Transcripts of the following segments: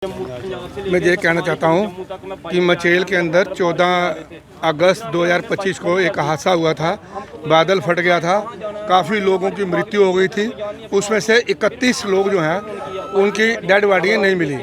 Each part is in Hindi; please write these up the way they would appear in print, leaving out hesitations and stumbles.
मैं ये कहना चाहता हूँ कि मचेल के अंदर 14 अगस्त 2025 को एक हादसा हुआ था। बादल फट गया था, काफ़ी लोगों की मृत्यु हो गई थी। उसमें से 31 लोग जो हैं उनकी डेड बॉडियाँ नहीं मिली,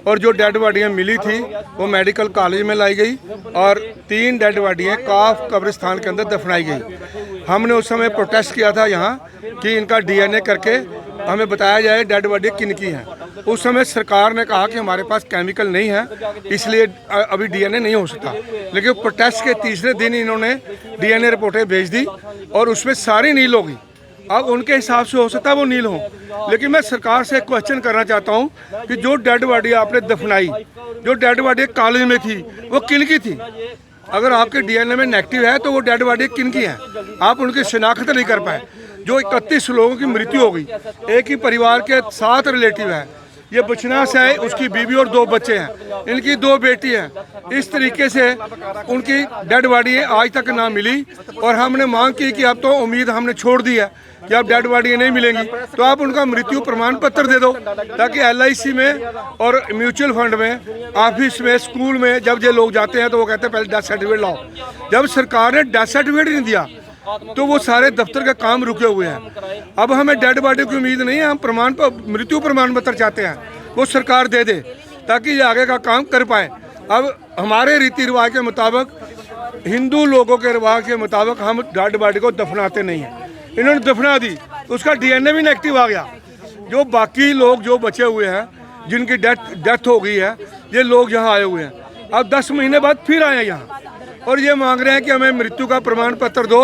और जो डेड बॉडियाँ मिली थी वो मेडिकल कॉलेज में लाई गई और 3 डेड बॉडियाँ काफ कब्रिस्तान के अंदर दफनाई गई। हमने उस समय प्रोटेस्ट किया था यहाँ कि इनका डीएनए करके हमें बताया जाए डेड बॉडी किन की हैं। उस समय सरकार ने कहा कि हमारे पास केमिकल नहीं है, इसलिए अभी डीएनए नहीं हो सकता। लेकिन प्रोटेस्ट के तीसरे दिन इन्होंने डीएनए रिपोर्टें भेज दी और उसमें सारी नील होगी। अब उनके हिसाब से हो सकता है वो नील हो, लेकिन मैं सरकार से क्वेश्चन करना चाहता हूँ कि जो डेड बॉडी आपने दफनाई, जो डेड बॉडी कॉलेज में थी, वो किन की थी? अगर आपके डीएनए में नेगेटिव है तो वो डेड बॉडी किन की है? आप उनकी शिनाख्त नहीं कर पाए। जो 31 लोगों की मृत्यु हो गई, एक ही परिवार के 7 रिलेटिव हैं। ये बचना से है, उसकी बीवी और 2 बच्चे हैं, इनकी 2 बेटी हैं। इस तरीके से उनकी डेड बॉडी आज तक ना मिली, और हमने मांग की कि अब तो उम्मीद हमने छोड़ दी है कि अब डेड बॉडी नहीं मिलेंगी, तो आप उनका मृत्यु प्रमाण पत्र दे दो, ताकि LIC में और म्यूचुअल फंड में, ऑफिस में, स्कूल में जब ये लोग जाते हैं तो वो कहते हैं पहले डेथ सर्टिफिकेट लाओ। जब सरकार ने डेथ सर्टिफिकेट नहीं दिया तो वो सारे दफ्तर का काम रुके हुए हैं। अब हमें डेड बॉडी की उम्मीद नहीं है, हम मृत्यु प्रमाण पत्र चाहते हैं, वो सरकार दे दे ताकि ये आगे का काम कर पाए। अब हमारे रीति रिवाज के मुताबिक, हिंदू लोगों के रिवाज के मुताबिक हम डेड बॉडी को दफनाते नहीं हैं। इन्होंने दफना दी, उसका डीएनए भी नेगेटिव आ गया। जो बाकी लोग जो बचे हुए हैं, जिनकी डेथ हो गई है, ये लोग यहाँ आए हुए हैं। अब 10 महीने बाद फिर आए यहाँ और ये मांग रहे हैं कि हमें मृत्यु का प्रमाण पत्र दो,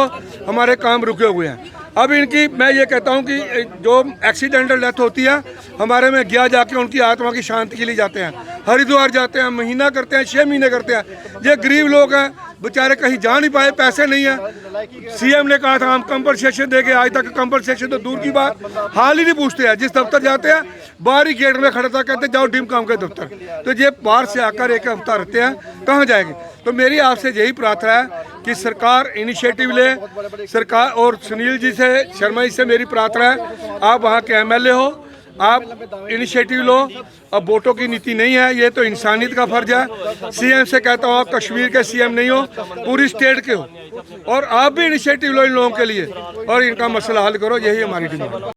हमारे काम रुके हुए हैं। अब इनकी मैं ये कहता हूँ कि जो एक्सीडेंटल डेथ होती है, हमारे में गया जाके उनकी आत्मा की शांति के लिए जाते हैं, हरिद्वार जाते हैं, महीना करते हैं, 6 महीने करते हैं। ये गरीब लोग हैं, बेचारे कहीं जा नहीं पाए, पैसे नहीं है। CM ने कहा था हम कंपनसेशन देंगे, आज तक कंपनसेशन तो दूर की बात, हाल ही नहीं पूछते हैं। जिस दफ्तर जाते हैं बाहर ही गेट में खड़ा था, कहते जाओ टीम काम के दफ्तर। तो ये बाहर से आकर 1 हफ्ता रहते हैं, कहाँ जाएंगे? तो मेरी आपसे यही प्रार्थना है कि सरकार इनिशिएटिव ले, सरकार और सुनील जी से, शर्मा जी से मेरी प्रार्थना है, आप वहाँ के MLA हो, आप इनिशिएटिव लो। अब वोटों की नीति नहीं है, ये तो इंसानियत का फर्ज है। CM से कहता हूँ आप कश्मीर के CM नहीं हो, पूरी स्टेट के हो, और आप भी इनिशिएटिव लो इन लोगों के लिए और इनका मसला हल करो। यही हमारी डिमांड है।